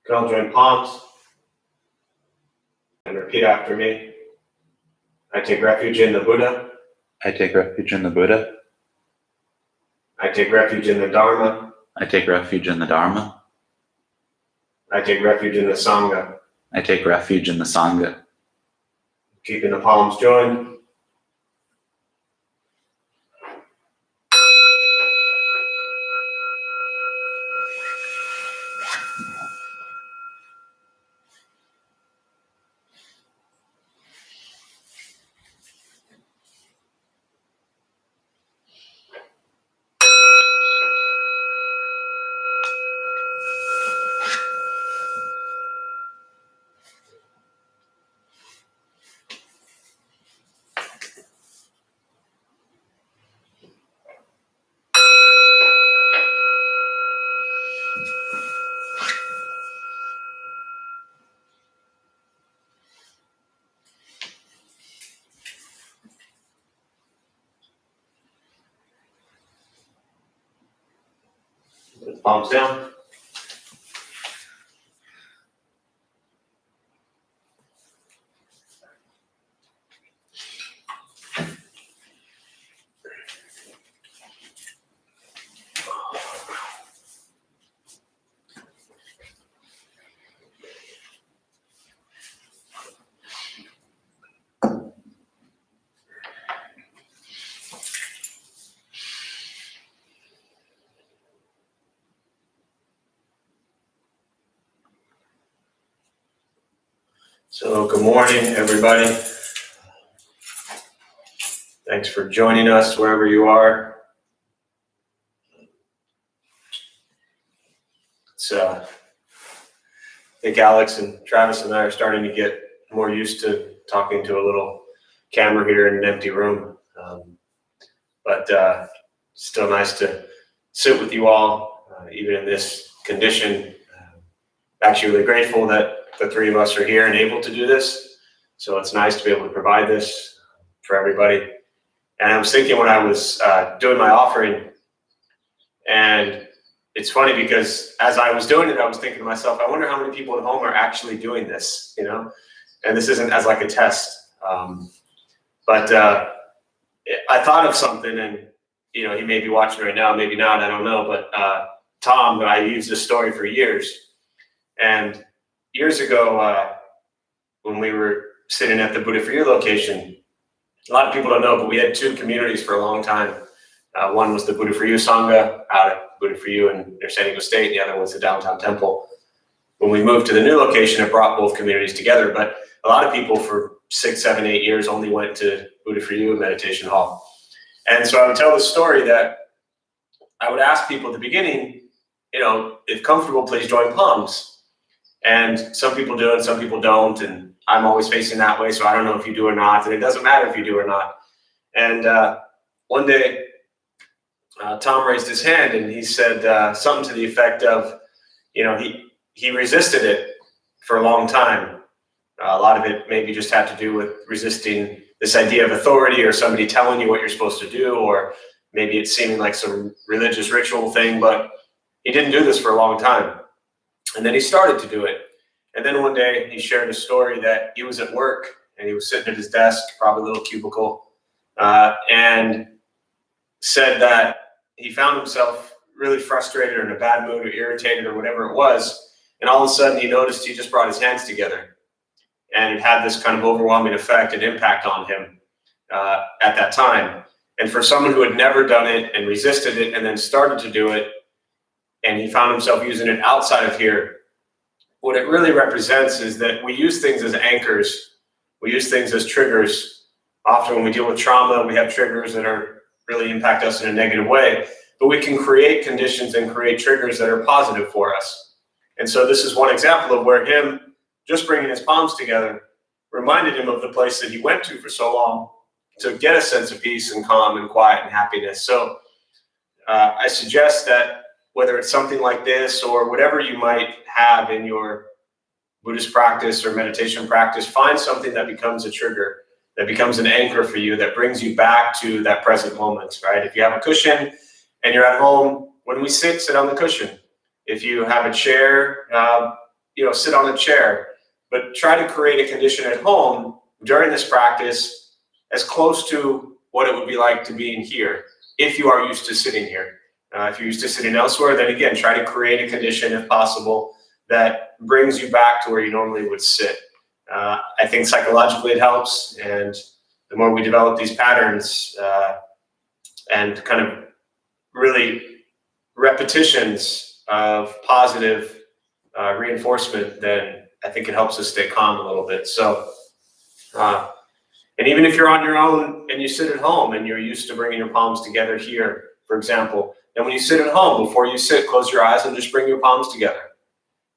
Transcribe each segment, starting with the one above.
You can all join palms and repeat after me. I take refuge in the Buddha. I take refuge in the Buddha. I take refuge in the Dharma. I take refuge in the Dharma. I take refuge in the Sangha. I take refuge in the Sangha. Keeping the palms joined. Palms down. So good morning, everybody. Thanks for joining us wherever you are. I think Alex and Travis and I are starting to get more used to talking to a little camera here in an empty room. But still nice to sit with you all, even in this condition. Actually really grateful that the three of us are here and able to do this. So it's nice to be able to provide this for everybody. And I was thinking when I was doing my offering, and it's funny because as I was doing it, I was thinking to myself, I wonder how many people at home are actually doing this, you know? And this isn't as like a test. But I thought of something, and you know, he may be watching right now, maybe not, I don't know. But Tom, I used this story for years. And years ago, when we were sitting at the Buddha for You location, a lot of people don't know, but we had two communities for a long time. One was the Buddha for You Sangha out at Buddha for You in near San Diego State, and the other was the downtown temple. When we moved to the new location, it brought both communities together, but a lot of people for 6, 7, 8 years only went to Buddha for You Meditation Hall. And so I would tell the story that I would ask people at the beginning, you know, if comfortable, please join palms. And some people do and some people don't, and I'm always facing that way, so I don't know if you do or not, and it doesn't matter if you do or not. And one day, Tom raised his hand and he said something to the effect of, you know, he resisted it for a long time. A lot of it maybe just had to do with resisting this idea of authority or somebody telling you what you're supposed to do, or maybe it's seeming like some religious ritual thing, but he didn't do this for a long time. And then he started to do it. And then one day he shared a story that he was at work and he was sitting at his desk, probably a little cubicle, and said that he found himself really frustrated or in a bad mood or irritated or whatever it was. And all of a sudden he noticed he just brought his hands together. And it had this kind of overwhelming effect and impact on him at that time. And for someone who had never done it and resisted it and then started to do it, and he found himself using it outside of here, what it really represents is that we use things as anchors. We use things as triggers. Often when we deal with trauma, we have triggers that really impact us in a negative way. But we can create conditions and create triggers that are positive for us. And so this is one example of where him just bringing his palms together reminded him of the place that he went to for so long to get a sense of peace and calm and quiet and happiness. So I suggest that whether it's something like this or whatever you might have in your Buddhist practice or meditation practice, find something that becomes a trigger, that becomes an anchor for you, that brings you back to that present moment, right? If you have a cushion and you're at home, when we sit on the cushion. If you have a chair, sit on a chair, but try to create a condition at home during this practice as close to what it would be like to be in here, if you are used to sitting here. If you're used to sitting elsewhere, then again, try to create a condition, if possible, that brings you back to where you normally would sit. I think psychologically it helps, and the more we develop these patterns and kind of really repetitions of positive reinforcement, then I think it helps us stay calm a little bit. So, and even if you're on your own and you sit at home and you're used to bringing your palms together here, for example, then when you sit at home, before you sit, close your eyes and just bring your palms together.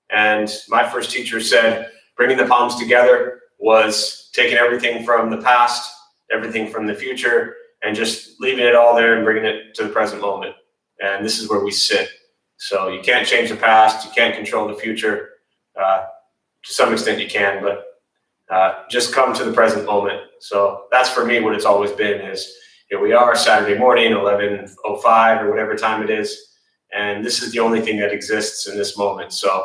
And my first teacher said bringing the palms together was taking everything from the past, everything from the future, and just leaving it all there and bringing it to the present moment. And this is where we sit. So you can't change the past, you can't control the future. To some extent you can, but just come to the present moment. So that's for me what it's always been is, here we are, Saturday morning, 11:05 or whatever time it is, and this is the only thing that exists in this moment. So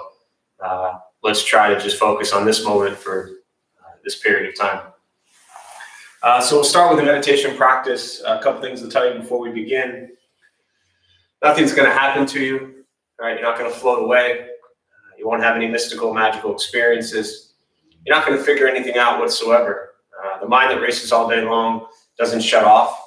let's try to just focus on this moment for this period of time. So we'll start with the meditation practice. A couple things to tell you before we begin. Nothing's going to happen to you, right? You're not going to float away. You won't have any mystical, magical experiences. You're not going to figure anything out whatsoever. The mind that races all day long doesn't shut off.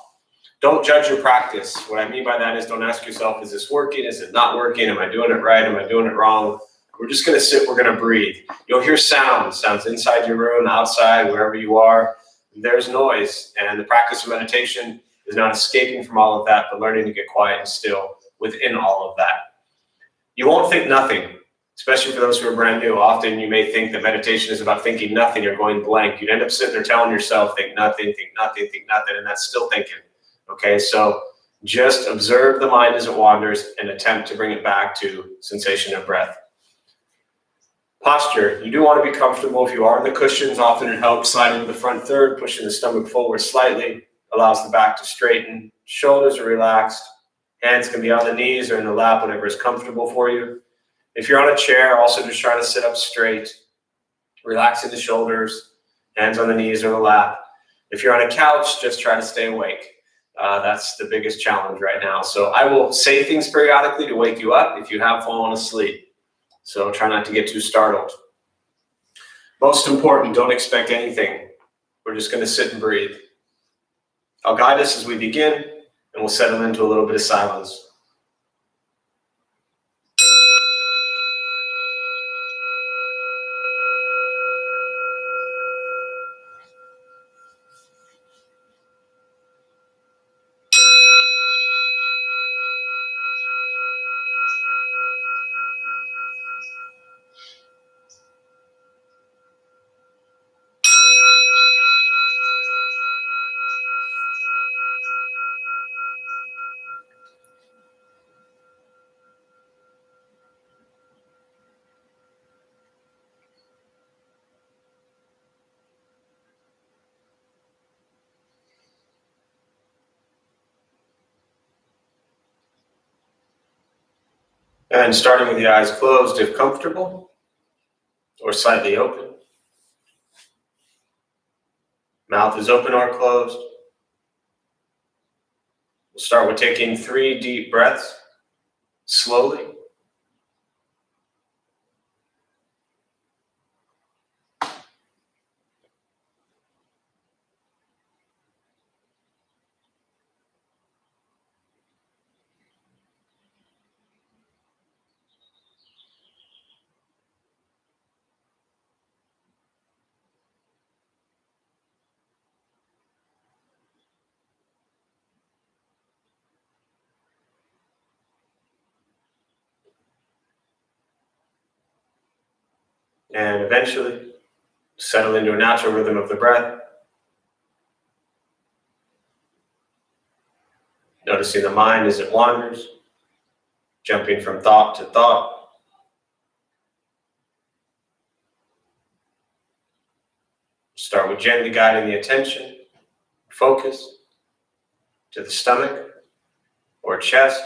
Don't judge your practice. What I mean by that is don't ask yourself, is this working? Is it not working? Am I doing it right? Am I doing it wrong? We're just going to sit. We're going to breathe. You'll hear sounds inside your room, outside, wherever you are. There's noise. And the practice of meditation is not escaping from all of that, but learning to get quiet and still within all of that. You won't think nothing, especially for those who are brand new. Often you may think that meditation is about thinking nothing or going blank. You'd end up sitting there telling yourself, think nothing, think nothing, think nothing, and that's still thinking. Okay, so just observe the mind as it wanders and attempt to bring it back to sensation of breath. Posture, you do want to be comfortable. If you are in the cushions, often it helps sliding to the front third, pushing the stomach forward slightly, allows the back to straighten, shoulders are relaxed, hands can be on the knees or in the lap, whatever is comfortable for you. If you're on a chair, also just try to sit up straight, relaxing the shoulders, hands on the knees or the lap. If you're on a couch, just try to stay awake. That's the biggest challenge right now. So I will say things periodically to wake you up if you have fallen asleep. So try not to get too startled. Most important, don't expect anything. We're just going to sit and breathe. I'll guide us as we begin, and we'll settle into a little bit of silence. And starting with the eyes closed, if comfortable, or slightly open. Mouth is open or closed. We'll start with taking 3 deep breaths, slowly. And eventually settle into a natural rhythm of the breath. Noticing the mind as it wanders, jumping from thought to thought. Start with gently guiding the attention, focus to the stomach or chest.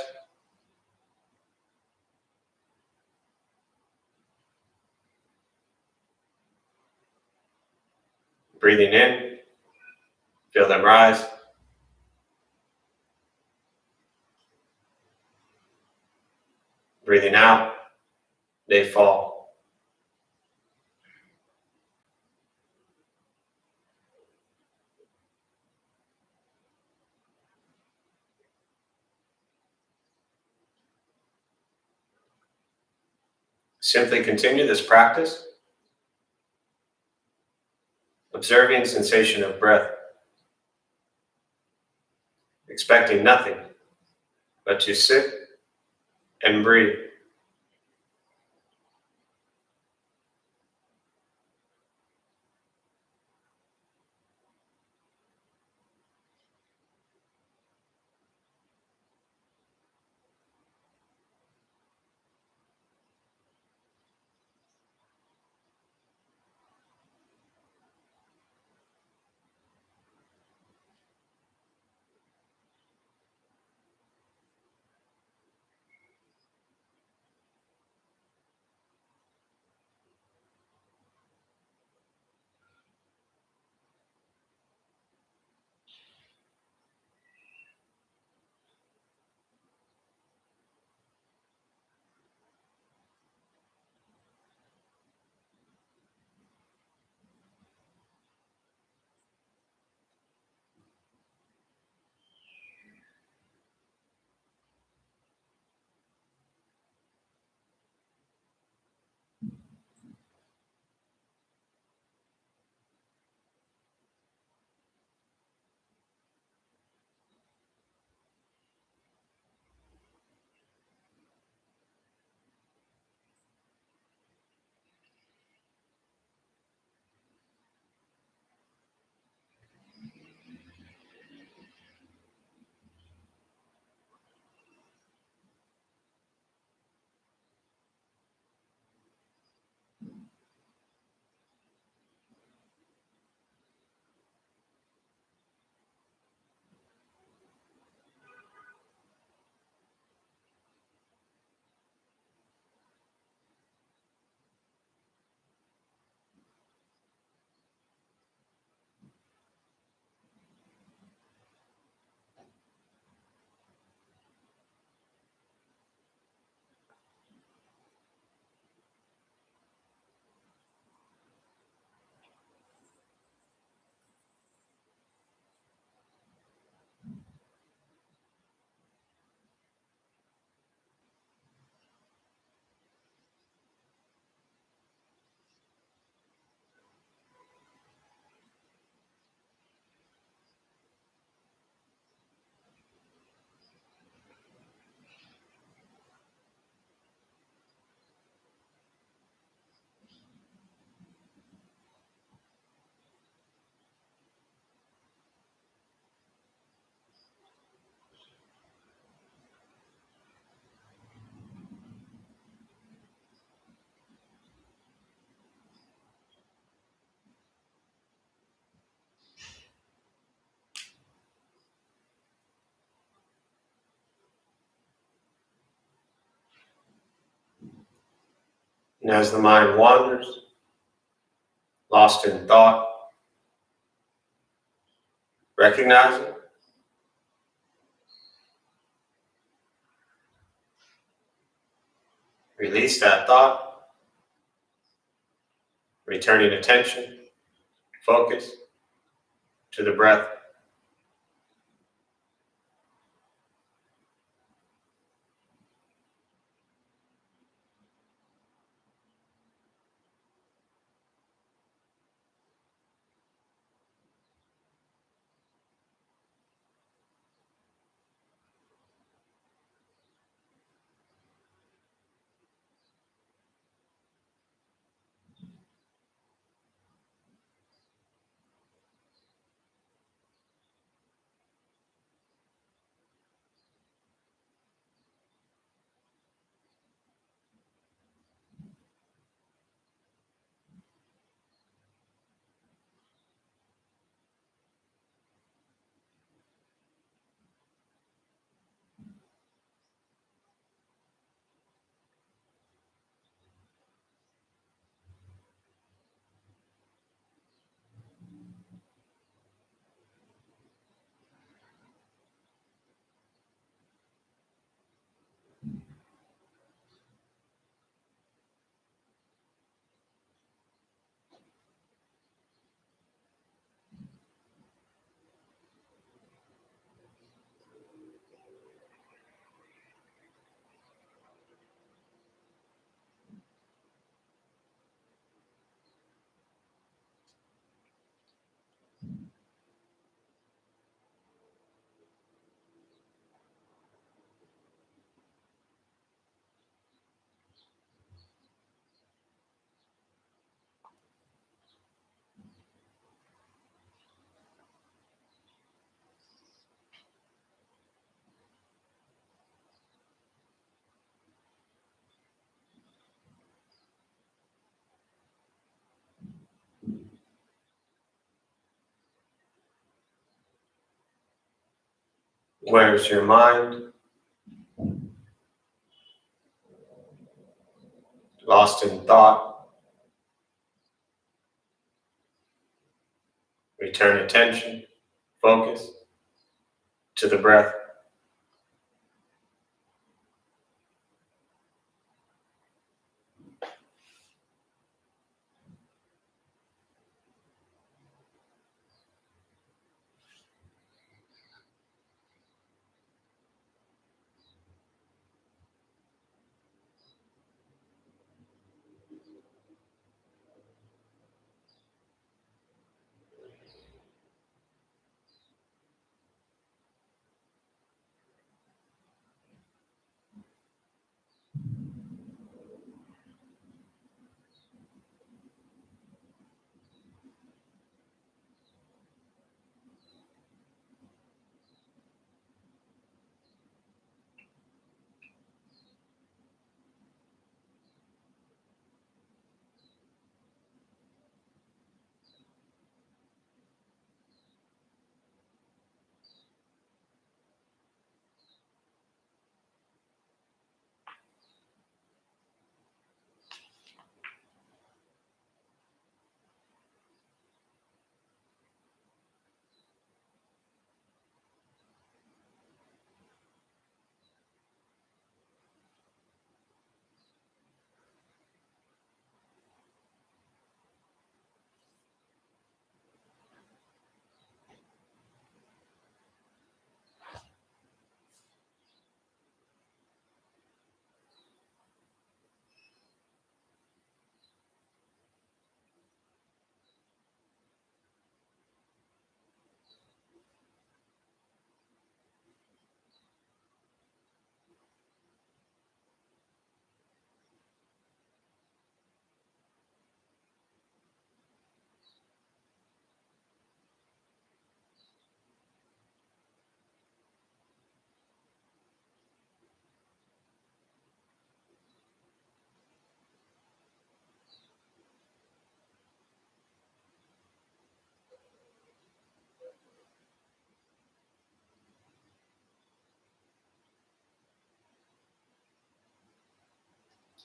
Breathing in, feel them rise. Breathing out, they fall. Simply continue this practice, observing sensation of breath, expecting nothing but to sit and breathe. And as the mind wanders, lost in thought, recognize it. Release that thought, returning attention, focus to the breath. Where's your mind? Lost in thought? Return attention, focus to the breath.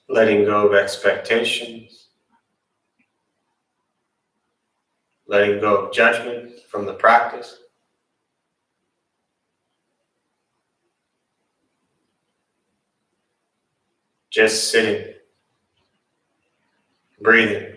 Letting go of expectations, letting go of judgment from the practice. Just sitting, breathing.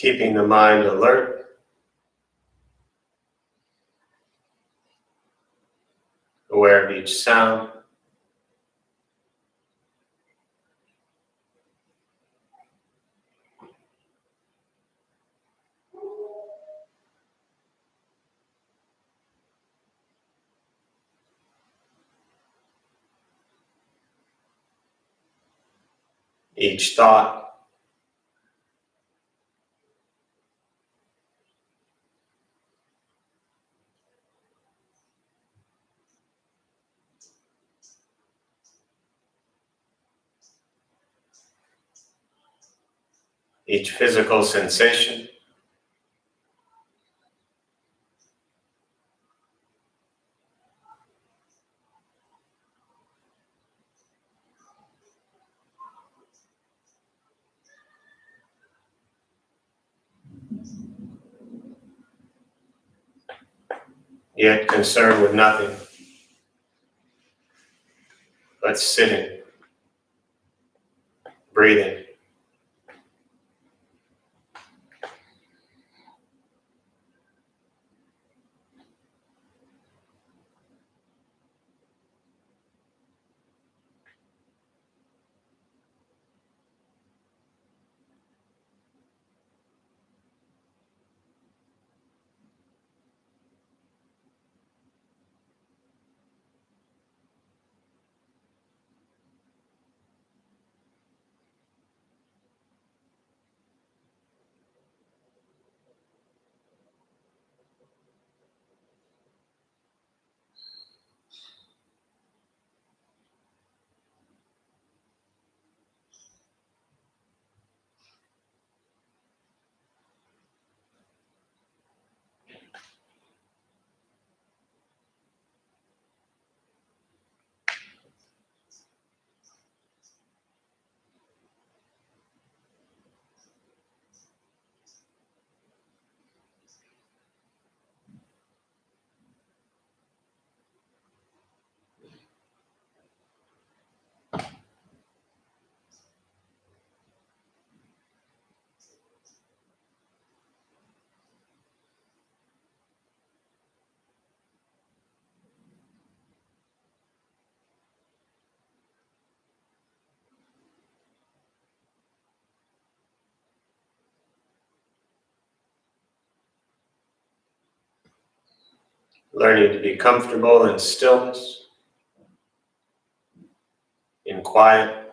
keeping the mind alert, aware of each sound, each thought, each physical sensation, yet concerned with nothing but sitting, breathing. Learning to be comfortable in stillness, in quiet,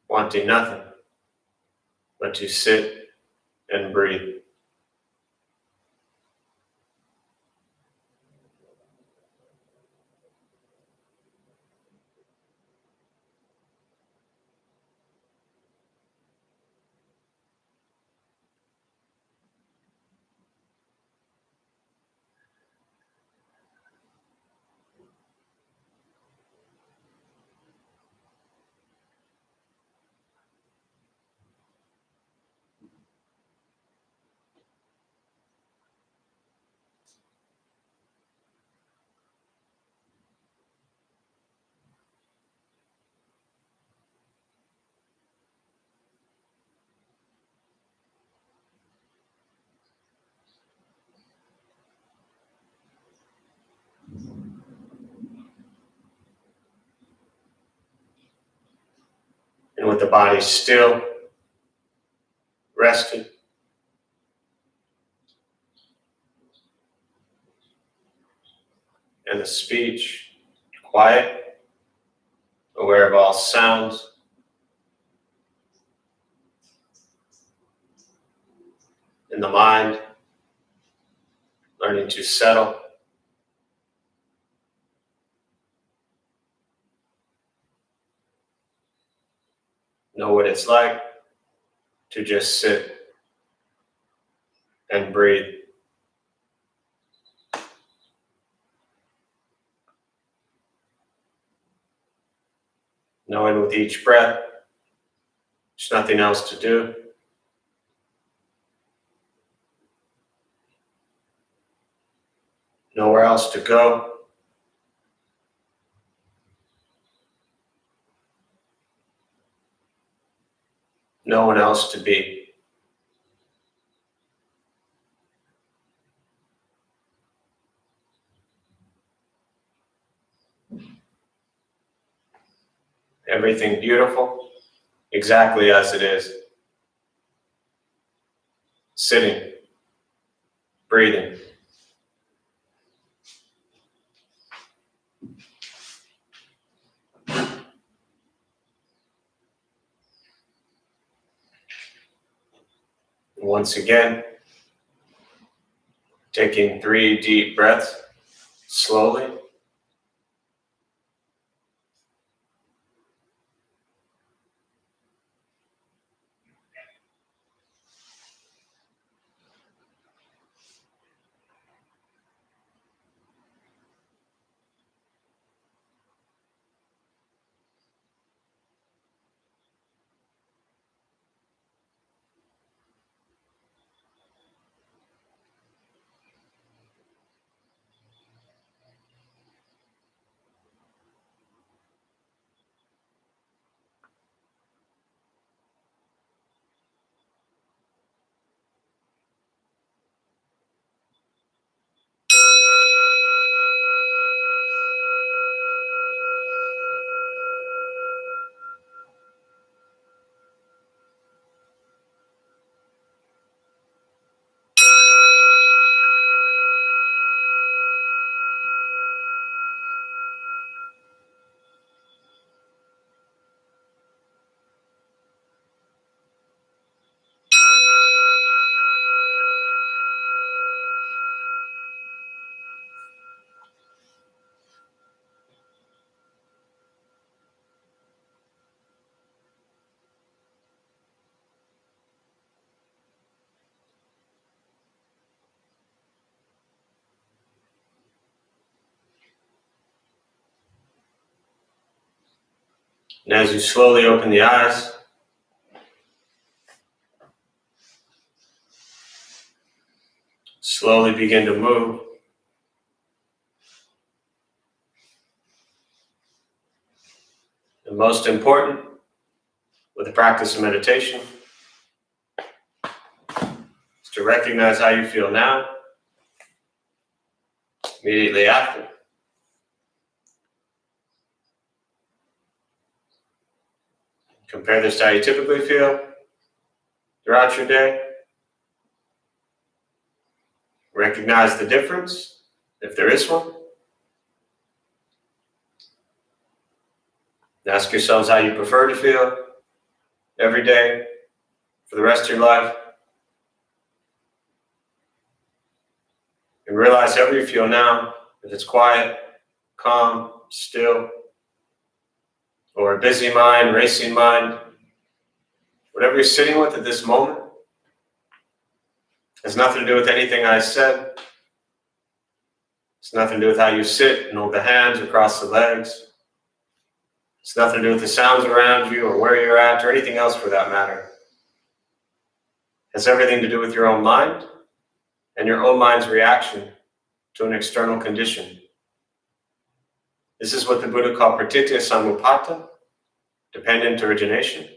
wanting nothing but to sit and breathe. And with the body still, rested, and the speech quiet, aware of all sounds, and the mind learning to settle, know what it's like to just sit and breathe. Knowing with each breath, there's nothing else to do. Nowhere else to go. no one else to be. Everything beautiful, exactly as it is. Sitting, breathing. Once again, taking 3 deep breaths, slowly. And as you slowly open the eyes, slowly begin to move. And most important, with the practice of meditation, is to recognize how you feel now, immediately after. Compare this to how you typically feel throughout your day. Recognize the difference, if there is one. Ask yourselves how you prefer to feel every day for the rest of your life. And realize however you feel now, if it's quiet, calm, still, or a busy mind, racing mind, whatever you're sitting with at this moment has nothing to do with anything I said. It's nothing to do with how you sit and hold the hands across the legs. It's nothing to do with the sounds around you or where you're at or anything else for that matter. It has everything to do with your own mind and your own mind's reaction to an external condition. This is what the Buddha called pratitya samuppada, dependent origination.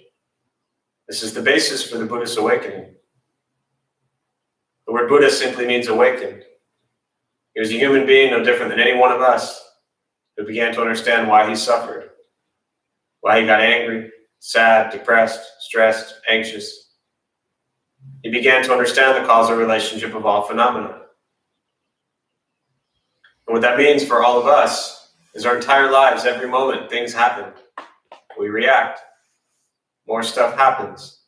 This is the basis for the Buddhist awakening. The word Buddha simply means awakened. He was a human being no different than any one of us who began to understand why he suffered, why he got angry, sad, depressed, stressed, anxious. He began to understand the causal relationship of all phenomena. And what that means for all of us is our entire lives, every moment, things happen. We react. More stuff happens.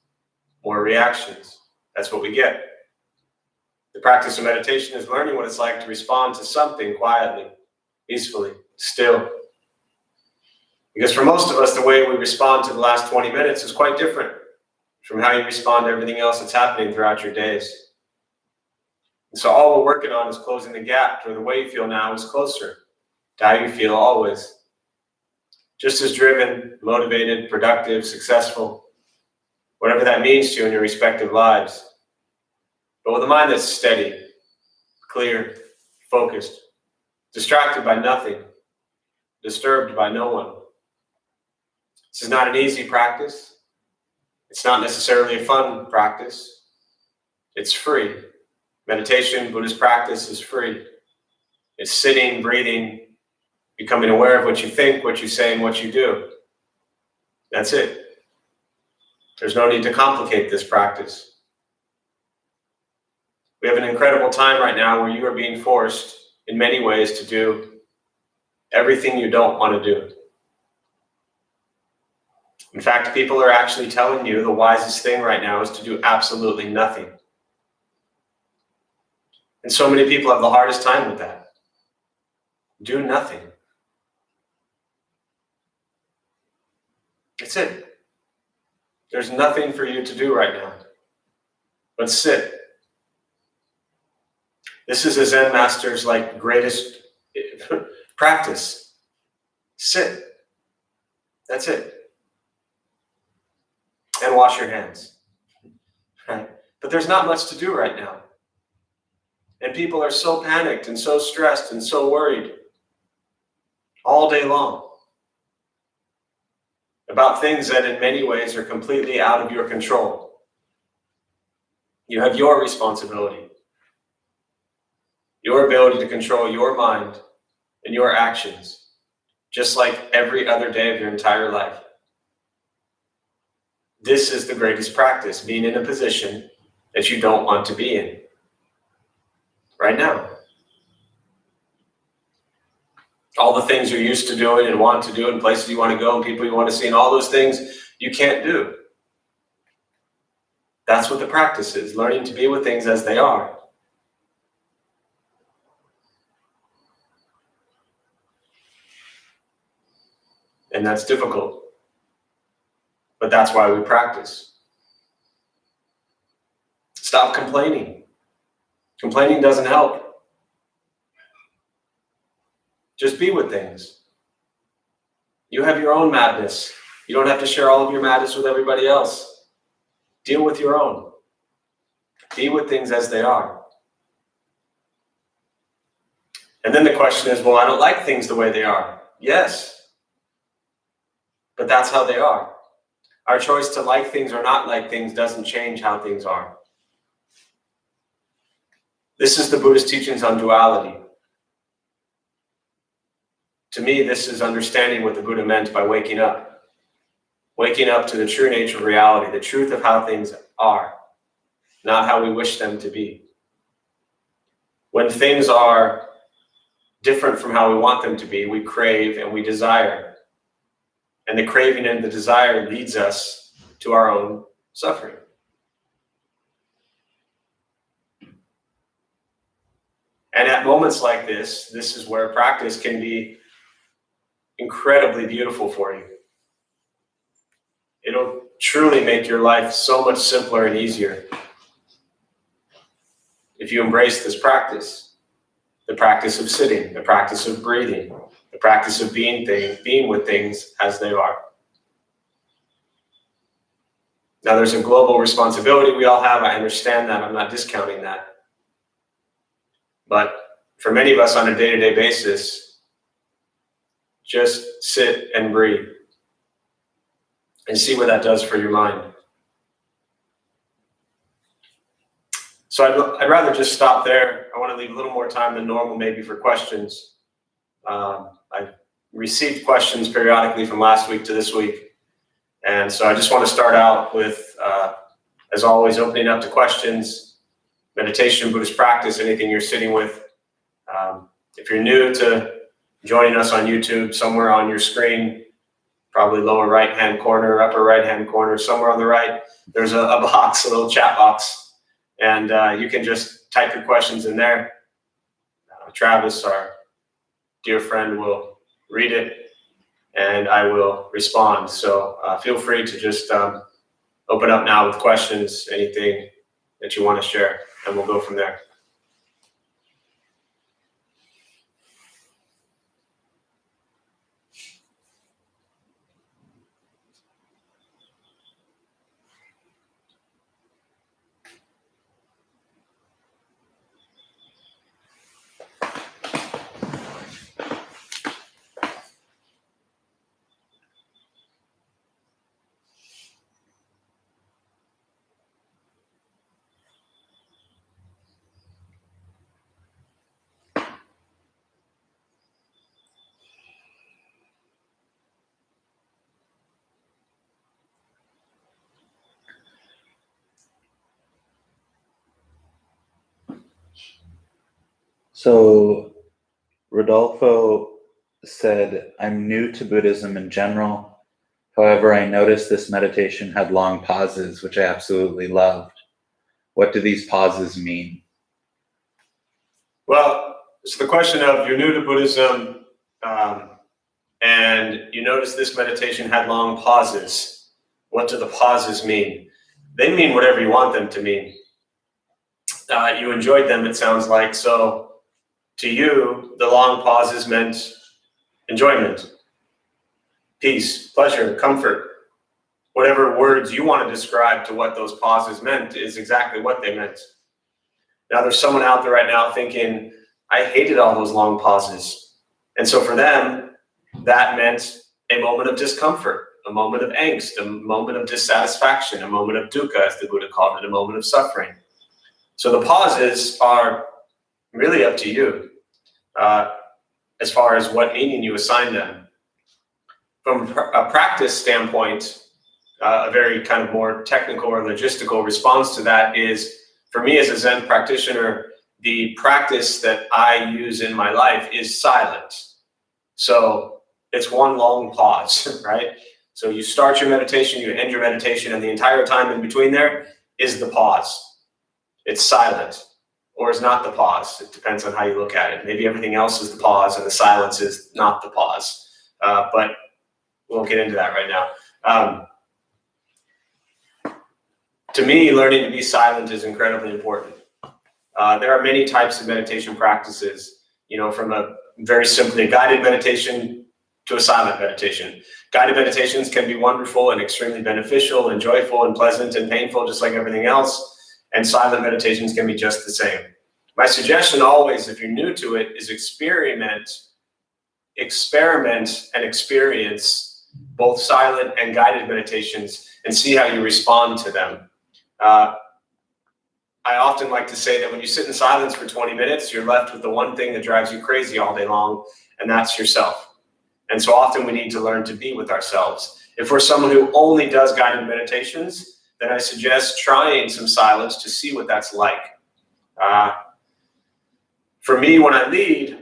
More reactions. That's what we get. The practice of meditation is learning what it's like to respond to something quietly, peacefully, still. Because for most of us, the way we respond to the last 20 minutes is quite different from how you respond to everything else that's happening throughout your days. And so all we're working on is closing the gap to the way you feel now is closer to how you feel always. Just as driven, motivated, productive, successful, whatever that means to you in your respective lives. But with a mind that's steady, clear, focused, distracted by nothing, disturbed by no one. This is not an easy practice. It's not necessarily a fun practice. It's free. Meditation, Buddhist practice is free. It's sitting, breathing, becoming aware of what you think, what you say, and what you do. That's it. There's no need to complicate this practice. We have an incredible time right now where you are being forced in many ways to do everything you don't want to do. In fact, people are actually telling you the wisest thing right now is to do absolutely nothing. And so many people have the hardest time with that. Do nothing. That's it. There's nothing for you to do right now. But sit. This is a Zen master's greatest practice. Sit. That's it. And wash your hands. Right? But there's not much to do right now. And people are so panicked and so stressed and so worried all day long about things that in many ways are completely out of your control. You have your responsibility, your ability to control your mind and your actions, just like every other day of your entire life. This is the greatest practice, being in a position that you don't want to be in right now. All the things you're used to doing and want to do and places you want to go and people you want to see and all those things you can't do. That's what the practice is, learning to be with things as they are. And that's difficult. But that's why we practice. Stop complaining. Complaining doesn't help. Just be with things. You have your own madness. You don't have to share all of your madness with everybody else. Deal with your own. Be with things as they are. And then the question is, well, I don't like things the way they are. Yes. But that's how they are. Our choice to like things or not like things doesn't change how things are. This is the Buddhist teachings on duality. To me, this is understanding what the Buddha meant by waking up. Waking up to the true nature of reality, the truth of how things are, not how we wish them to be. When things are different from how we want them to be, we crave and we desire. And the craving and the desire leads us to our own suffering. And at moments like this is where practice can be incredibly beautiful for you. It'll truly make your life so much simpler and easier if you embrace this practice. The practice of sitting, the practice of breathing, the practice of being with things as they are. Now, there's a global responsibility we all have. I understand that. I'm not discounting that. But for many of us on a day-to-day basis, just sit and breathe and see what that does for your mind. So I'd rather just stop there. I want to leave a little more time than normal maybe for questions. I've received questions periodically from last week to this week. And so I just want to start out with, as always, opening up to questions, meditation, Buddhist practice, anything you're sitting with. If you're new to joining us on YouTube, somewhere on your screen, probably lower right-hand corner, upper right-hand corner, somewhere on the right, there's a box, a little chat box. And you can just type your questions in there. Travis, our dear friend, will read it and I will respond. So feel free to just open up now with questions, anything that you want to share, and we'll go from there. So Rodolfo said, I'm new to Buddhism in general. However, I noticed this meditation had long pauses, which I absolutely loved. What do these pauses mean? Well, so the question of you're new to Buddhism and you notice this meditation had long pauses. What do the pauses mean? They mean whatever you want them to mean. You enjoyed them, it sounds like. So to you, the long pauses meant enjoyment, peace, pleasure, comfort. Whatever words you want to describe to what those pauses meant is exactly what they meant. Now, there's someone out there right now thinking, I hated all those long pauses. And so for them, that meant a moment of discomfort, a moment of angst, a moment of dissatisfaction, a moment of dukkha, as the Buddha called it, a moment of suffering. So the pauses are really up to you as far as what meaning you assign them. From a practice standpoint, a very kind of more technical or logistical response to that is, for me as a Zen practitioner, the practice that I use in my life is silence. So it's one long pause, right? So you start your meditation, you end your meditation, and the entire time in between there is the pause. It's silent, or is not the pause. It depends on how you look at it. Maybe everything else is the pause and the silence is not the pause. But we won't get into that right now. To me, learning to be silent is incredibly important. There are many types of meditation practices, from a very simply a guided meditation to a silent meditation. Guided meditations can be wonderful and extremely beneficial and joyful and pleasant and painful, just like everything else. And silent meditations can be just the same. My suggestion always, if you're new to it, is experiment and experience both silent and guided meditations and see how you respond to them. I often like to say that when you sit in silence for 20 minutes, you're left with the one thing that drives you crazy all day long, and that's yourself. And so often we need to learn to be with ourselves. If we're someone who only does guided meditations, then I suggest trying some silence to see what that's like. For me, when I lead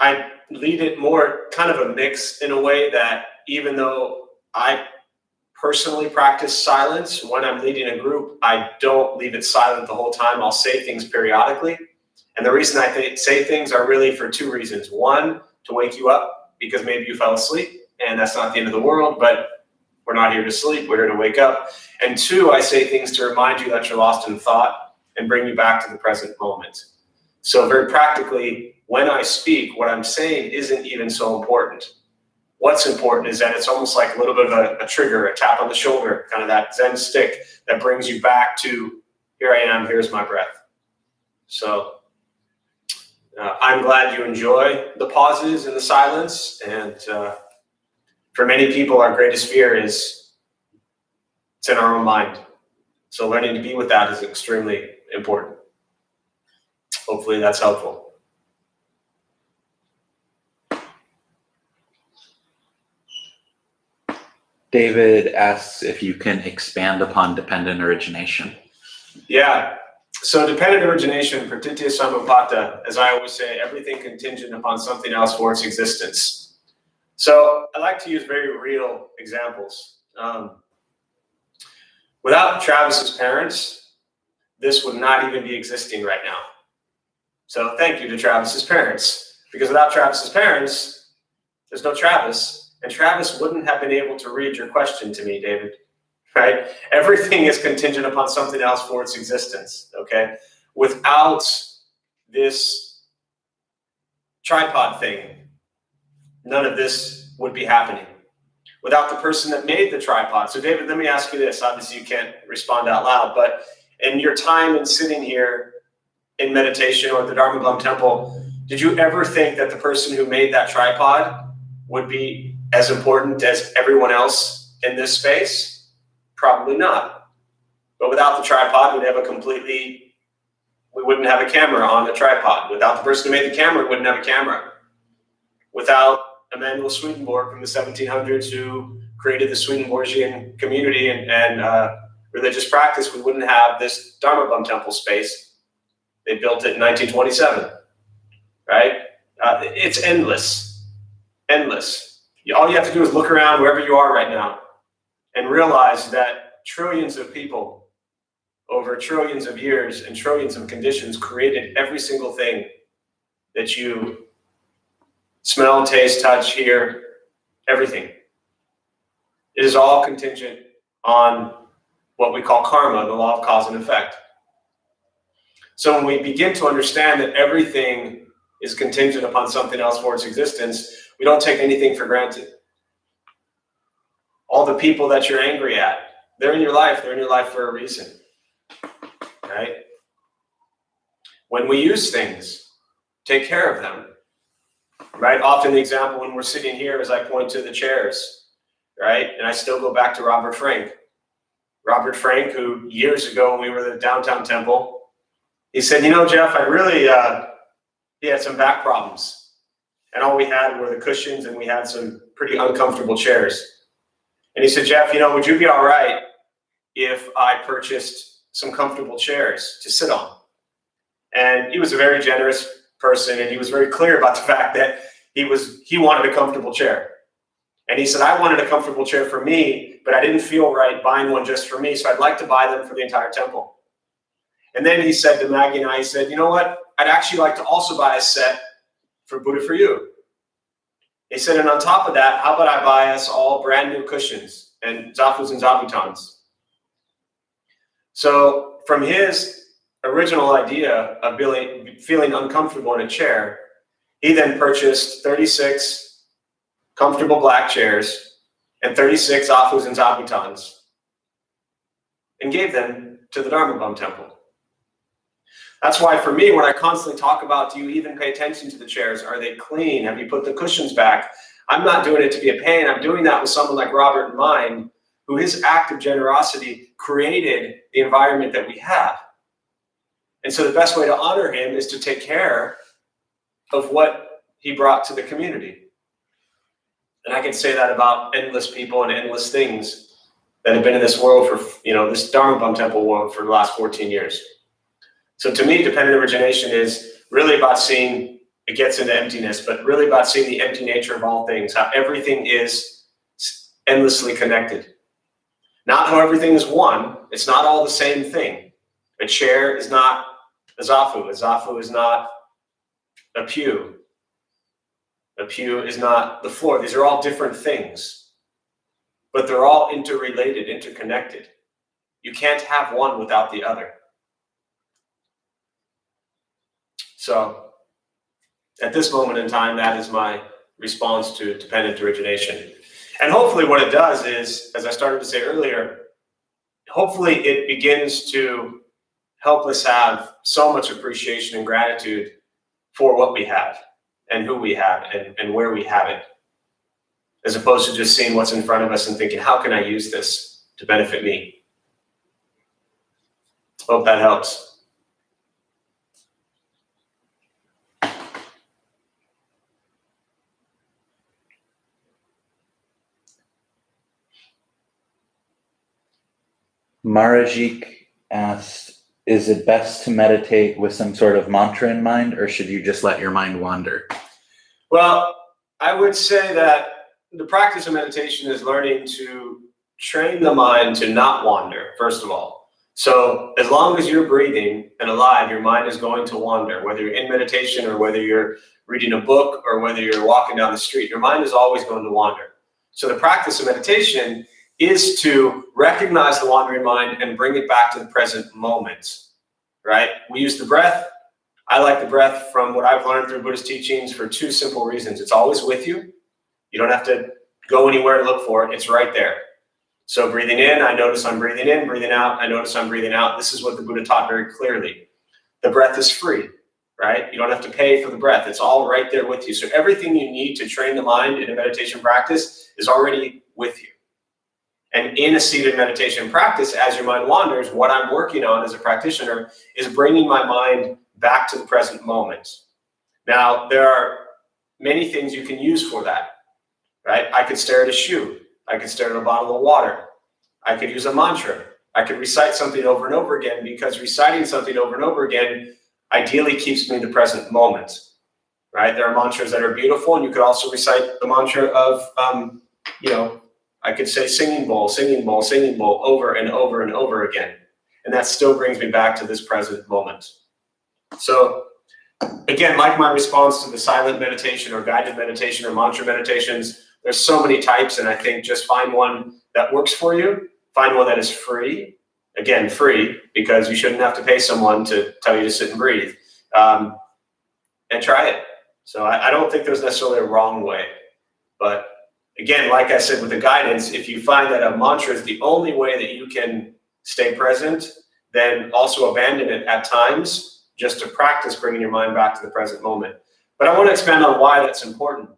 it more kind of a mix in a way that even though I personally practice silence, when I'm leading a group, I don't leave it silent the whole time. I'll say things periodically. And the reason I say things are really for two reasons. One, to wake you up, because maybe you fell asleep, and that's not the end of the world, but we're not here to sleep, we're here to wake up. And two, I say things to remind you that you're lost in thought and bring you back to the present moment. So very practically, when I speak, what I'm saying isn't even so important. What's important is that it's almost like a little bit of a trigger, a tap on the shoulder, kind of that Zen stick that brings you back to, here I am, here's my breath. So I'm glad you enjoy the pauses and the silence. And for many people, our greatest fear is it's in our own mind. So learning to be with that is extremely important. Hopefully that's helpful. David asks if you can expand upon dependent origination. Yeah. So dependent origination, pratitya samuppada, as I always say, everything contingent upon something else for its existence. So I like to use very real examples. Without Travis's parents, this would not even be existing right now. So thank you to Travis's parents, because without Travis's parents, there's no Travis. And Travis wouldn't have been able to read your question to me, David, right? Everything is contingent upon something else for its existence, okay? Without this tripod thing, none of this would be happening. Without the person that made the tripod. So David, let me ask you this. Obviously you can't respond out loud, but in your time in sitting here in meditation or at the Dharma Blum Temple, did you ever think that the person who made that tripod would be as important as everyone else in this space? Probably not. But without the tripod, we wouldn't have a camera on the tripod. Without the person who made the camera, we wouldn't have a camera. Without Emanuel Swedenborg from the 1700s who created the Swedenborgian community and religious practice, we wouldn't have this Dharma Blum Temple space. They built it in 1927. right? It's endless, endless. All you have to do is look around wherever you are right now and realize that trillions of people over trillions of years and trillions of conditions created every single thing that you smell, taste, touch, hear, everything. It is all contingent on what we call karma, the law of cause and effect. So when we begin to understand that everything is contingent upon something else for its existence, we don't take anything for granted. All the people that you're angry at, they're in your life for a reason, right? When we use things, take care of them, right? Often the example when we're sitting here is I point to the chairs, right? And I still go back to Robert Frank. Robert Frank, who years ago when we were at the downtown temple, he said, you know, Jeff, he had some back problems. And all we had were the cushions and we had some pretty uncomfortable chairs. And he said, Jeff, would you be all right if I purchased some comfortable chairs to sit on? And he was a very generous person, and he was very clear about the fact that he wanted a comfortable chair. And he said, I wanted a comfortable chair for me, but I didn't feel right buying one just for me, so I'd like to buy them for the entire temple. And then he said to Maggie and I, he said, you know what? I'd actually like to also buy a set for Buddha for you. He said, and on top of that, how about I buy us all brand new cushions and zafus and zabutons? So from his original idea of feeling uncomfortable in a chair, he then purchased 36 comfortable black chairs and 36 zafus and zabutons and gave them to the Dharma Bum Temple. That's why for me, when I constantly talk about, do you even pay attention to the chairs? Are they clean? Have you put the cushions back? I'm not doing it to be a pain. I'm doing that with someone like Robert in mind, who his act of generosity created the environment that we have. And so the best way to honor him is to take care of what he brought to the community. And I can say that about endless people and endless things that have been in this world for, this Dharma Bum Temple world for the last 14 years. So to me, dependent origination is really about seeing, it gets into emptiness, but really about seeing the empty nature of all things, how everything is endlessly connected. Not how everything is one. It's not all the same thing. A chair is not a zafu is not a pew is not the floor. These are all different things, but they're all interrelated, interconnected. You can't have one without the other. So at this moment in time, that is my response to dependent origination. And hopefully what it does is, as I started to say earlier, hopefully it begins to help us have so much appreciation and gratitude for what we have and who we have and where we have it, as opposed to just seeing what's in front of us and thinking, how can I use this to benefit me? Hope that helps. Marajik asked, is it best to meditate with some sort of mantra in mind, or should you just let your mind wander? Well, I would say that the practice of meditation is learning to train the mind to not wander, first of all. So as long as you're breathing and alive, your mind is going to wander, whether you're in meditation or whether you're reading a book or whether you're walking down the street, your mind is always going to wander. So the practice of meditation is to recognize the wandering mind and bring it back to the present moment, right? We use the breath. I like the breath from what I've learned through Buddhist teachings for two simple reasons. It's always with you. You don't have to go anywhere to look for it. It's right there. So breathing in, I notice I'm breathing in, breathing out, I notice I'm breathing out. This is what the Buddha taught very clearly. The breath is free, right? You don't have to pay for the breath. It's all right there with you. So everything you need to train the mind in a meditation practice is already with you. And in a seated meditation practice, as your mind wanders, what I'm working on as a practitioner is bringing my mind back to the present moment. Now, there are many things you can use for that, right? I could stare at a shoe. I could stare at a bottle of water. I could use a mantra. I could recite something over and over again, because reciting something over and over again ideally keeps me in the present moment. right? There are mantras that are beautiful, and you could also recite the mantra of, I could say singing bowl, singing bowl, singing bowl over and over and over again. And that still brings me back to this present moment. So again, like my response to the silent meditation or guided meditation or mantra meditations, there's so many types, and I think just find one that works for you. Find one that is free. Again, free, because you shouldn't have to pay someone to tell you to sit and breathe. And try it. So I don't think there's necessarily a wrong way. But again, like I said with the guidance, if you find that a mantra is the only way that you can stay present, then also abandon it at times just to practice bringing your mind back to the present moment. But I want to expand on why that's important.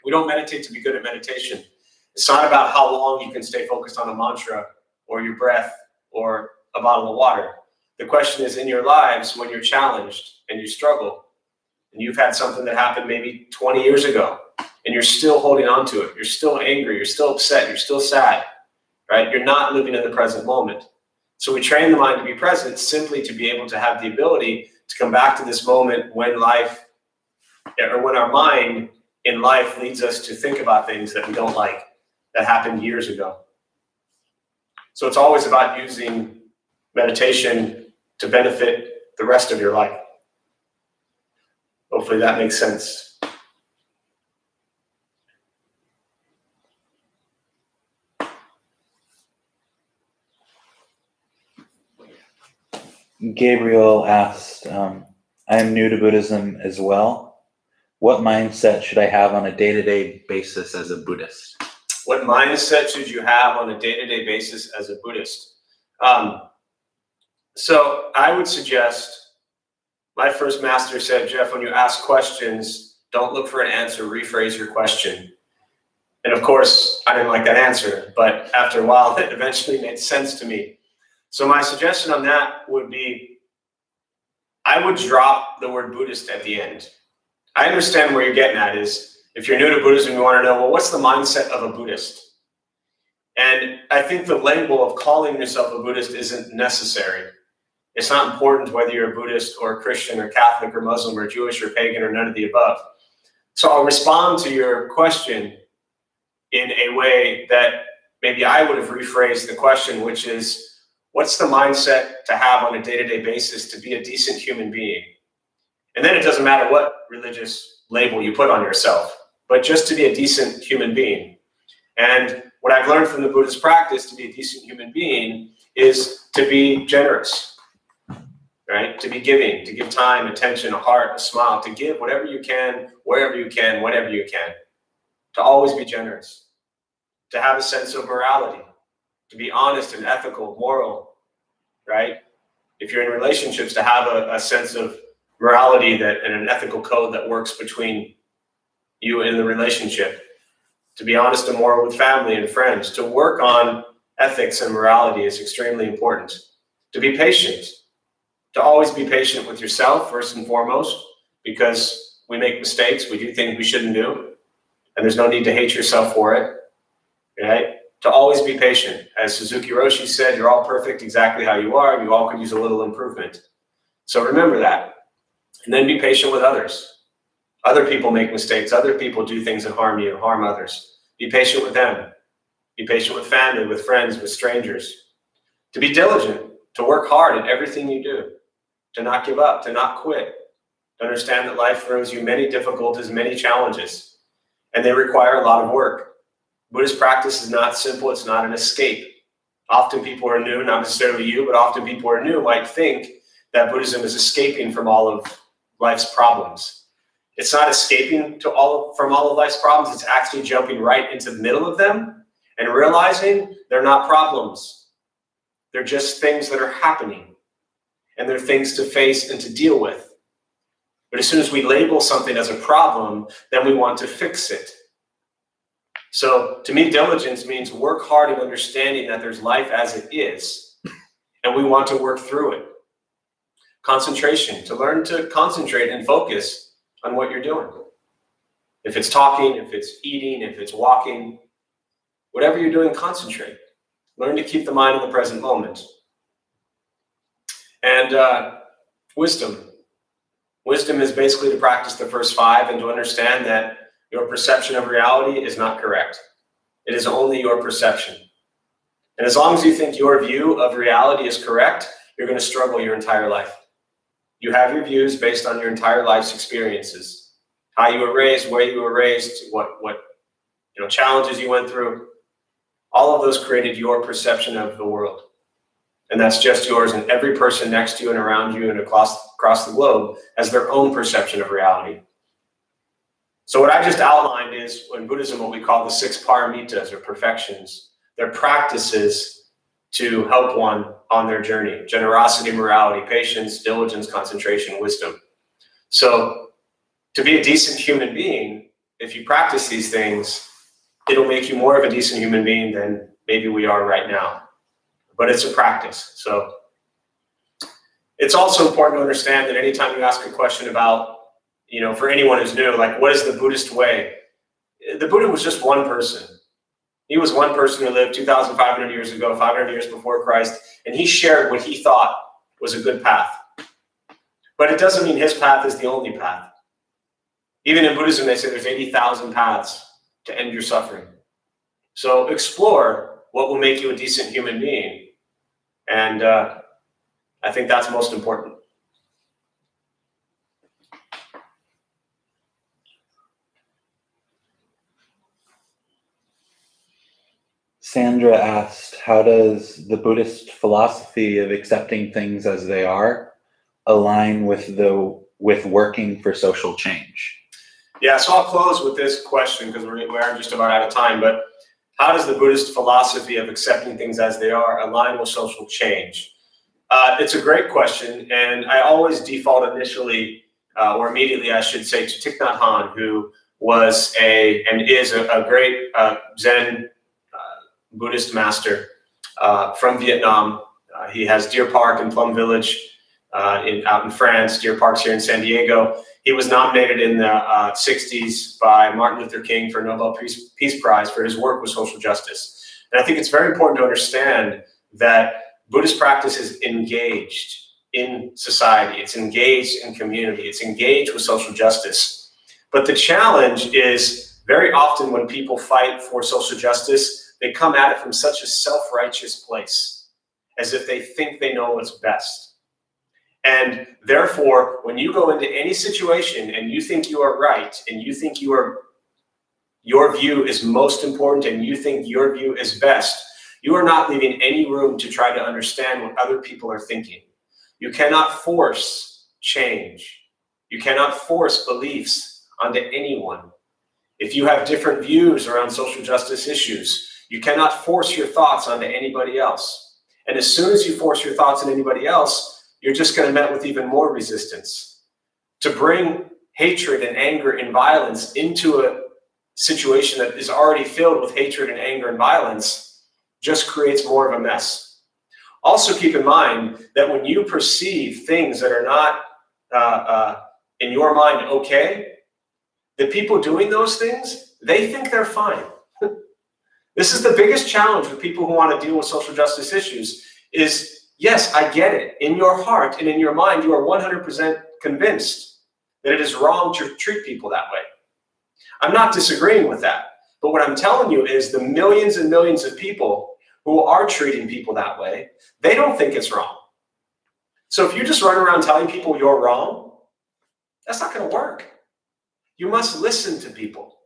We don't meditate to be good at meditation. It's not about how long you can stay focused on a mantra or your breath or a bottle of water. The question is, in your lives, when you're challenged and you struggle, and you've had something that happened maybe 20 years ago, and you're still holding on to it, you're still angry, you're still upset, you're still sad, right? You're not living in the present moment. So we train the mind to be present simply to be able to have the ability to come back to this moment when life, or when our mind in life leads us to think about things that we don't like, that happened years ago. So it's always about using meditation to benefit the rest of your life. Hopefully that makes sense. Gabriel asked, I am new to Buddhism as well. What mindset should I have on a day-to-day basis as a Buddhist? What mindset should you have on a day-to-day basis as a Buddhist? So I would suggest, my first master said, Jeff, when you ask questions, don't look for an answer, rephrase your question. And of course, I didn't like that answer, but after a while, it eventually made sense to me. So my suggestion on that would be, I would drop the word Buddhist at the end. I understand where you're getting at is, if you're new to Buddhism, you want to know, well, what's the mindset of a Buddhist? And I think the label of calling yourself a Buddhist isn't necessary. It's not important whether you're a Buddhist or a Christian or Catholic or Muslim or Jewish or pagan or none of the above. So I'll respond to your question in a way that maybe I would have rephrased the question, which is, what's the mindset to have on a day-to-day basis to be a decent human being? And then it doesn't matter what religious label you put on yourself, but just to be a decent human being. And what I've learned from the Buddhist practice to be a decent human being is to be generous, right? To be giving, to give time, attention, a heart, a smile, to give whatever you can, wherever you can, whatever you can. To always be generous, to have a sense of morality, to be honest and ethical, moral, right? If you're in relationships, to have a sense of morality that and an ethical code that works between you and the relationship, to be honest and moral with family and friends, to work on ethics and morality is extremely important. To be patient, to always be patient with yourself first and foremost, because we make mistakes, we do things we shouldn't do, and there's no need to hate yourself for it, right? To always be patient. As Suzuki Roshi said, you're all perfect exactly how you are, you all could use a little improvement. So remember that. And then be patient with others. Other people make mistakes. Other people do things that harm you, harm others. Be patient with them. Be patient with family, with friends, with strangers. To be diligent, to work hard at everything you do. To not give up, to not quit. To understand that life throws you many difficulties, many challenges, and they require a lot of work. Buddhist practice is not simple. It's not an escape. Often people are new, not necessarily you, but often people who are new might think that Buddhism is escaping from all of life's problems. It's not escaping from all of life's problems. It's actually jumping right into the middle of them and realizing they're not problems. They're just things that are happening, and they're things to face and to deal with. But as soon as we label something as a problem, then we want to fix it. So to me, diligence means work hard in understanding that there's life as it is, and we want to work through it. Concentration, to learn to concentrate and focus on what you're doing. If it's talking, if it's eating, if it's walking, whatever you're doing, concentrate. Learn to keep the mind in the present moment. And wisdom. Wisdom is basically to practice the first five and to understand that your perception of reality is not correct. It is only your perception. And as long as you think your view of reality is correct, you're going to struggle your entire life. You have your views based on your entire life's experiences, how you were raised, where you were raised, what challenges you went through. All of those created your perception of the world. And that's just yours, and every person next to you and around you and across the globe has their own perception of reality. So what I just outlined is, in Buddhism, what we call the 6 Paramitas, or perfections. They're practices to help one on their journey: generosity, morality, patience, diligence, concentration, wisdom. So to be a decent human being, if you practice these things, it'll make you more of a decent human being than maybe we are right now. But it's a practice. So it's also important to understand that anytime you ask a question about, for anyone who's new, like, what is the Buddhist way? The Buddha was just one person. He was one person who lived 2,500 years ago, 500 years before Christ, and he shared what he thought was a good path. But it doesn't mean his path is the only path. Even in Buddhism, they say there's 80,000 paths to end your suffering. So explore what will make you a decent human being. And I think that's most important. Sandra asked, how does the Buddhist philosophy of accepting things as they are align with working for social change? Yeah, so I'll close with this question because we are just about out of time. But how does the Buddhist philosophy of accepting things as they are align with social change? It's a great question, and I always default initially, or immediately, I should say, to Thich Nhat Hanh, who was and is a great Zen Buddhist master from Vietnam. He has Deer Park and Plum Village out in France. Deer Park's here in San Diego. He was nominated in the 60s by Martin Luther King for a Nobel Peace Prize for his work with social justice. And I think it's very important to understand that Buddhist practice is engaged in society. It's engaged in community. It's engaged with social justice. But the challenge is very often when people fight for social justice, they come at it from such a self-righteous place, as if they think they know what's best. And therefore, when you go into any situation and you think you are right, and you think your view is most important, and you think your view is best, you are not leaving any room to try to understand what other people are thinking. You cannot force change. You cannot force beliefs onto anyone. If you have different views around social justice issues, you cannot force your thoughts onto anybody else. And as soon as you force your thoughts on anybody else, you're just going to meet with even more resistance. To bring hatred and anger and violence into a situation that is already filled with hatred and anger and violence just creates more of a mess. Also keep in mind that when you perceive things that are not in your mind okay, the people doing those things, they think they're fine. This is the biggest challenge with people who want to deal with social justice issues is, yes, I get it. In your heart and in your mind, you are 100% convinced that it is wrong to treat people that way. I'm not disagreeing with that. But what I'm telling you is the millions and millions of people who are treating people that way, they don't think it's wrong. So if you just run around telling people you're wrong, that's not going to work. You must listen to people.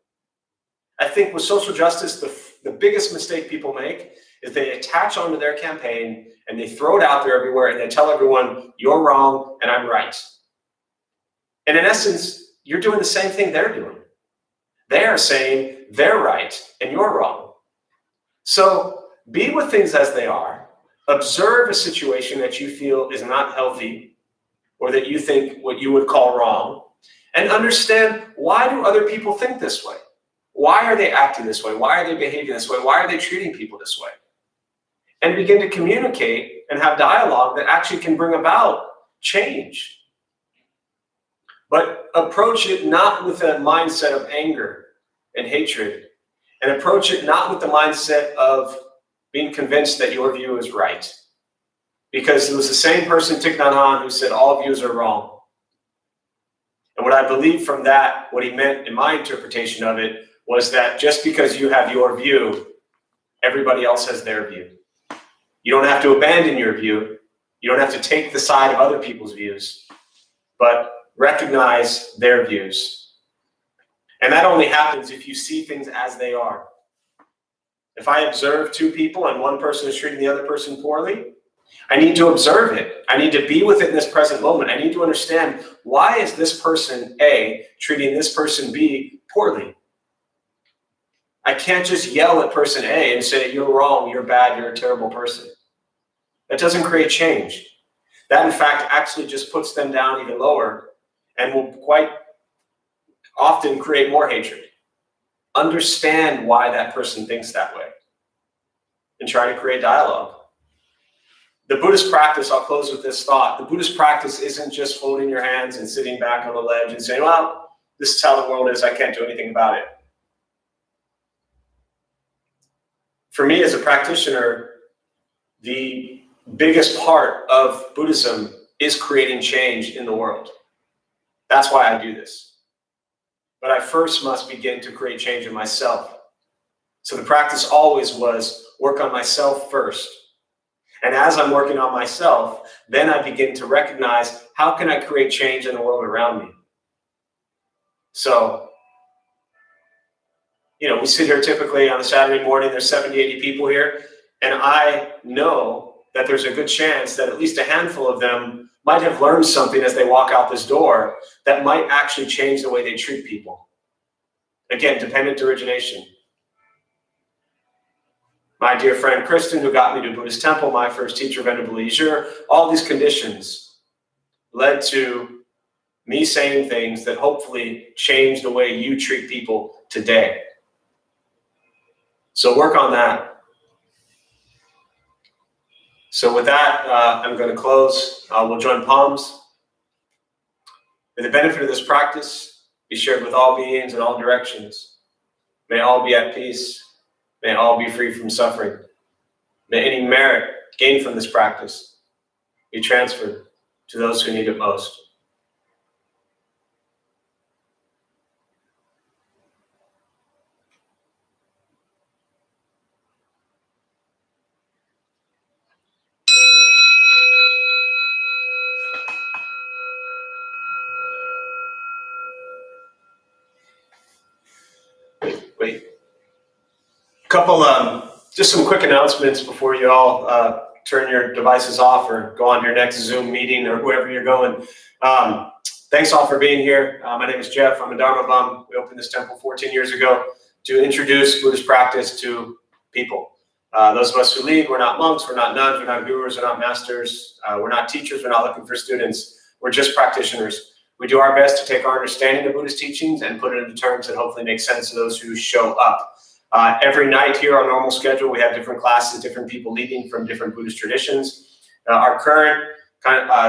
I think with social justice, the biggest mistake people make is they attach onto their campaign and they throw it out there everywhere and they tell everyone, you're wrong and I'm right. And in essence, you're doing the same thing they're doing. They are saying they're right and you're wrong. So be with things as they are. Observe a situation that you feel is not healthy or that you think what you would call wrong, and understand, why do other people think this way? Why are they acting this way? Why are they behaving this way? Why are they treating people this way? And begin to communicate and have dialogue that actually can bring about change. But approach it not with a mindset of anger and hatred, and approach it not with the mindset of being convinced that your view is right. Because it was the same person, Thich Nhat Hanh, who said all views are wrong. And what I believe from that, what he meant in my interpretation of it, was that just because you have your view, everybody else has their view. You don't have to abandon your view. You don't have to take the side of other people's views, but recognize their views. And that only happens if you see things as they are. If I observe two people and one person is treating the other person poorly, I need to observe it. I need to be with it in this present moment. I need to understand, why is this person A treating this person B poorly? I can't just yell at person A and say, you're wrong, you're bad, you're a terrible person. That doesn't create change. That, in fact, actually just puts them down even lower and will quite often create more hatred. Understand why that person thinks that way and try to create dialogue. The Buddhist practice, I'll close with this thought, the Buddhist practice isn't just folding your hands and sitting back on the ledge and saying, well, this is how the world is, I can't do anything about it. For me as a practitioner, the biggest part of Buddhism is creating change in the world. That's why I do this. But I first must begin to create change in myself. So the practice always was work on myself first. And as I'm working on myself, then I begin to recognize, how can I create change in the world around me? So, you know, we sit here typically on a Saturday morning, there's 70, 80 people here, and I know that there's a good chance that at least a handful of them might have learned something as they walk out this door that might actually change the way they treat people. Again, dependent origination. My dear friend Kristen, who got me to Buddhist temple, my first teacher, Venerable Leisure, all these conditions led to me saying things that hopefully change the way you treat people today. So work on that. So with that, I'm going to close. We'll join palms. May the benefit of this practice be shared with all beings in all directions. May all be at peace. May all be free from suffering. May any merit gained from this practice be transferred to those who need it most. Wait. Just some quick announcements before you all turn your devices off or go on to your next Zoom meeting or wherever you're going. Thanks all for being here. My name is Jeff. I'm a Dharma bum. We opened this temple 14 years ago to introduce Buddhist practice to people. Those of us who lead, we're not monks, we're not nuns, we're not gurus, we're not masters, we're not teachers, we're not looking for students. We're just practitioners. We do our best to take our understanding of Buddhist teachings and put it into terms that hopefully make sense to those who show up. Every night here on normal schedule, we have different classes, different people leading from different Buddhist traditions. Our current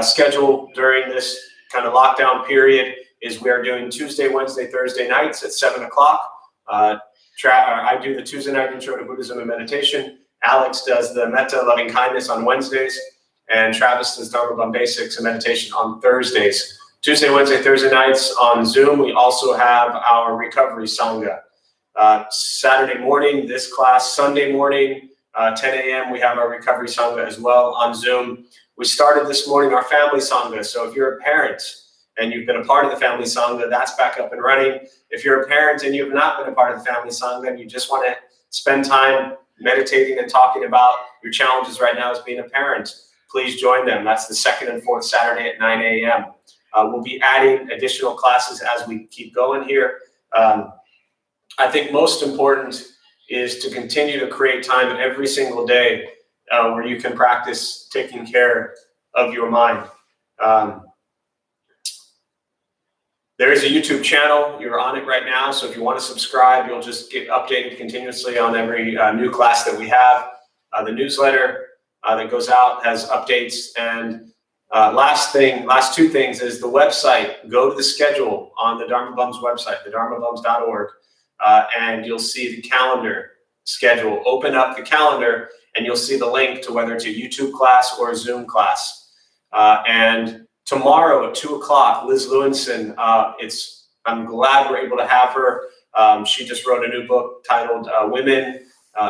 schedule during this kind of lockdown period is we are doing Tuesday, Wednesday, Thursday nights at 7 o'clock. I do the Tuesday night intro to Buddhism and Meditation. Alex does the Metta Loving Kindness on Wednesdays. And Travis does Dharma Bum Basics and Meditation on Thursdays. Tuesday, Wednesday, Thursday nights on Zoom, we also have our Recovery Sangha. Saturday morning, this class, Sunday morning, 10 a.m., we have our Recovery Sangha as well on Zoom. We started this morning our Family Sangha. So if you're a parent and you've been a part of the Family Sangha, that's back up and running. If you're a parent and you've not been a part of the Family Sangha and you just want to spend time meditating and talking about your challenges right now as being a parent, please join them. That's the second and fourth Saturday at 9 a.m. We'll be adding additional classes as we keep going here. I think most important is to continue to create time every single day where you can practice taking care of your mind. There is a YouTube channel. You're on it right now. So if you want to subscribe, you'll just get updated continuously on every new class that we have. The newsletter that goes out has updates. And last two things is the website. Go to the schedule on the Dharma Bums website, thedharmabums.org. And you'll see the calendar schedule. Open up the calendar and you'll see the link to whether it's a YouTube class or a Zoom class. And tomorrow at 2 o'clock, Liz Lewinson, I'm glad we're able to have her. She just wrote a new book titled Women,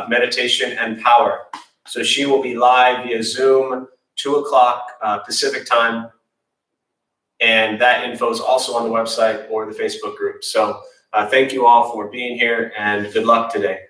Meditation and Power. So she will be live via Zoom, 2 o'clock Pacific time. And that info is also on the website or the Facebook group. So thank you all for being here, and good luck today.